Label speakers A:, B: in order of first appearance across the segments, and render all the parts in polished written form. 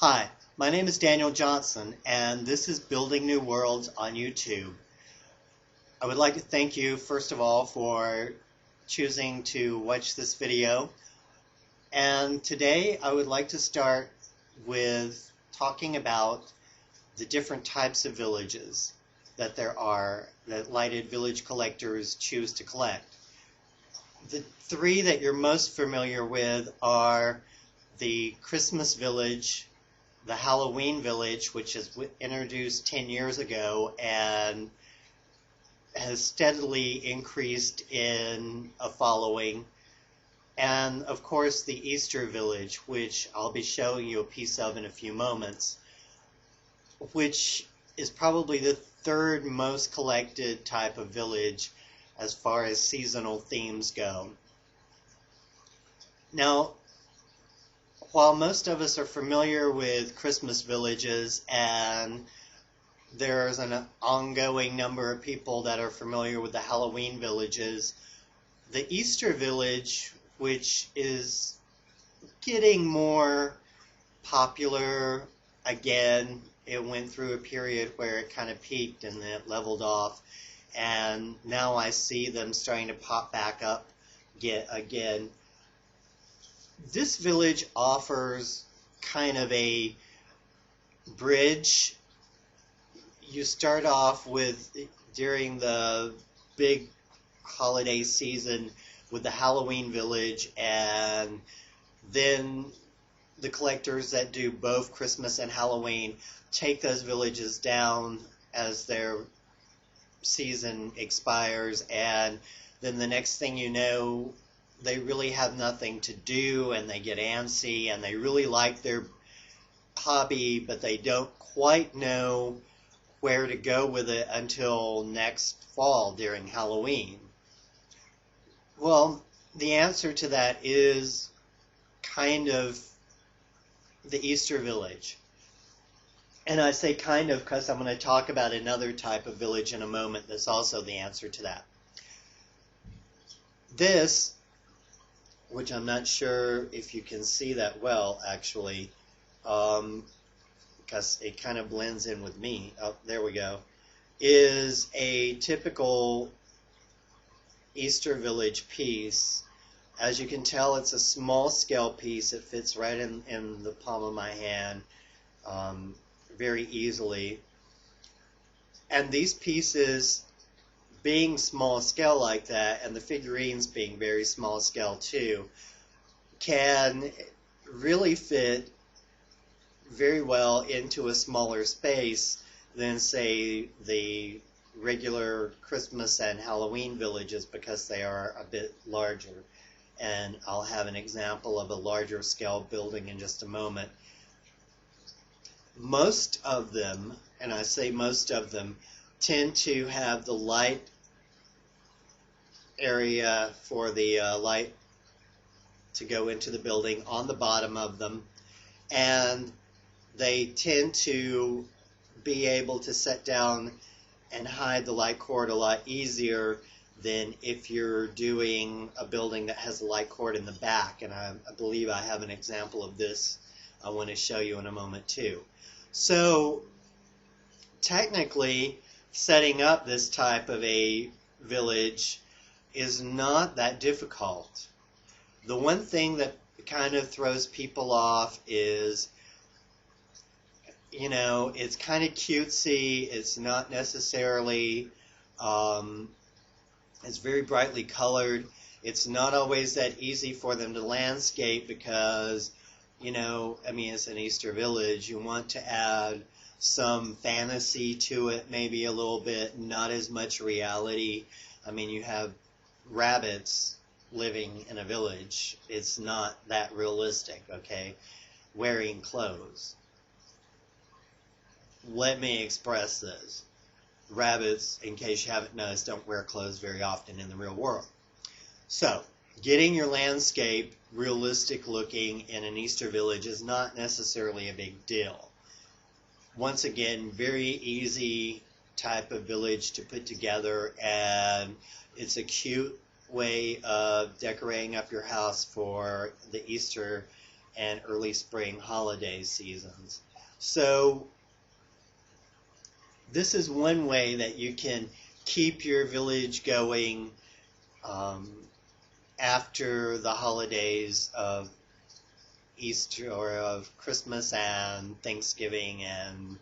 A: Hi, my name is Daniel Johnson, and this is Building New Worlds on YouTube. I would like to thank you, first of all, for choosing to watch this video. And today I would like to start with talking about the different types of villages that there are that lighted village collectors choose to collect. The three that you're most familiar with are the Christmas village, the Halloween village, which was introduced 10 years ago and has steadily increased in a following, and of course the Easter village, which I'll be showing you a piece of in a few moments, which is probably the third most collected type of village as far as seasonal themes go. Now, while most of us are familiar with Christmas villages, and there's an ongoing number of people that are familiar with the Halloween villages, the Easter village, which is getting more popular again, it went through a period where it kind of peaked and then it leveled off, and now I see them starting to pop back up again. This village offers kind of a bridge. You start off with, during the big holiday season, with the Halloween village, and then the collectors that do both Christmas and Halloween take those villages down as their season expires, and then the next thing you know, they really have nothing to do and they get antsy and they really like their hobby, but they don't quite know where to go with it until next fall during Halloween. Well, the answer to that is kind of the Easter village. And I say kind of because I'm going to talk about another type of village in a moment that's also the answer to that. This, which I'm not sure if you can see that well, actually, because it kind of blends in with me. Oh, there we go. Is a typical Easter village piece. As you can tell, it's a small scale piece. It fits right in the palm of my hand very easily. And these pieces, being small scale like that, and the figurines being very small scale too, can really fit very well into a smaller space than, say, the regular Christmas and Halloween villages, because they are a bit larger. And I'll have an example of a larger scale building in just a moment. Most of them, and I say most of them, tend to have the light area for the light to go into the building on the bottom of them, and they tend to be able to set down and hide the light cord a lot easier than if you're doing a building that has a light cord in the back, and I believe I have an example of this I want to show you in a moment too. So technically, setting up this type of a village is not that difficult. The one thing that kind of throws people off is, you know, it's kind of cutesy. It's not necessarily, it's very brightly colored. It's not always that easy for them to landscape because, you know, I mean, it's an Easter village. You want to add some fantasy to it, maybe a little bit, not as much reality. I mean, you have rabbits living in a village. It's not that realistic, okay? Wearing clothes. Let me express this. Rabbits, in case you haven't noticed, don't wear clothes very often in the real world. So, getting your landscape realistic looking in an Easter village is not necessarily a big deal. Once again, very easy type of village to put together, and it's a cute way of decorating up your house for the Easter and early spring holiday seasons. So this is one way that you can keep your village going after the holidays of Easter or of Christmas and Thanksgiving and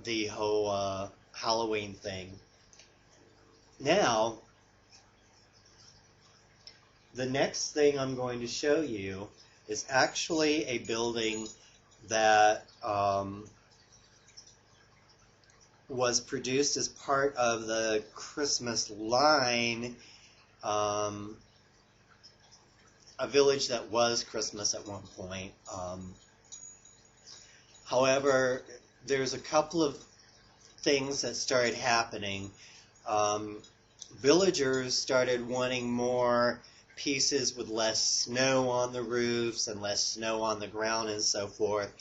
A: the whole Halloween thing. Now, the next thing I'm going to show you is actually a building that was produced as part of the Christmas line, a village that was Christmas at one point. However, there's a couple of things that started happening. Villagers started wanting more pieces with less snow on the roofs and less snow on the ground and so forth.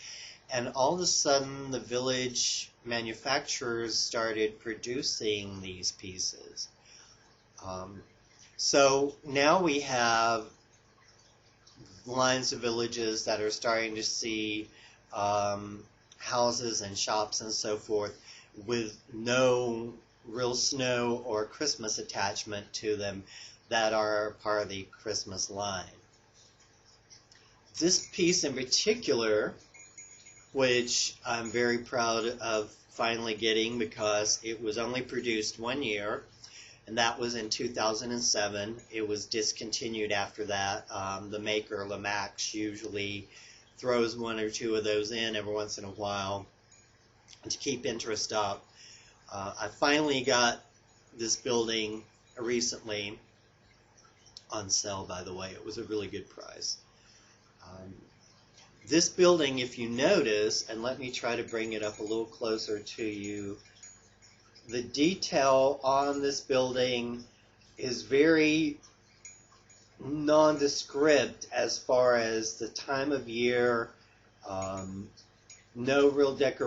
A: And all of a sudden, the village manufacturers started producing these pieces. So now we have lines of villages that are starting to see houses and shops and so forth with no real snow or Christmas attachment to them that are part of the Christmas line. This piece in particular, which I'm very proud of finally getting because it was only produced 1 year, and that was in 2007. It was discontinued after that. The maker, Lamax, usually throws one or two of those in every once in a while to keep interest up. I finally got this building recently on sale, by the way. It was a really good price. This building, if you notice, and let me try to bring it up a little closer to you, the detail on this building is very nondescript as far as the time of year, no real decoration.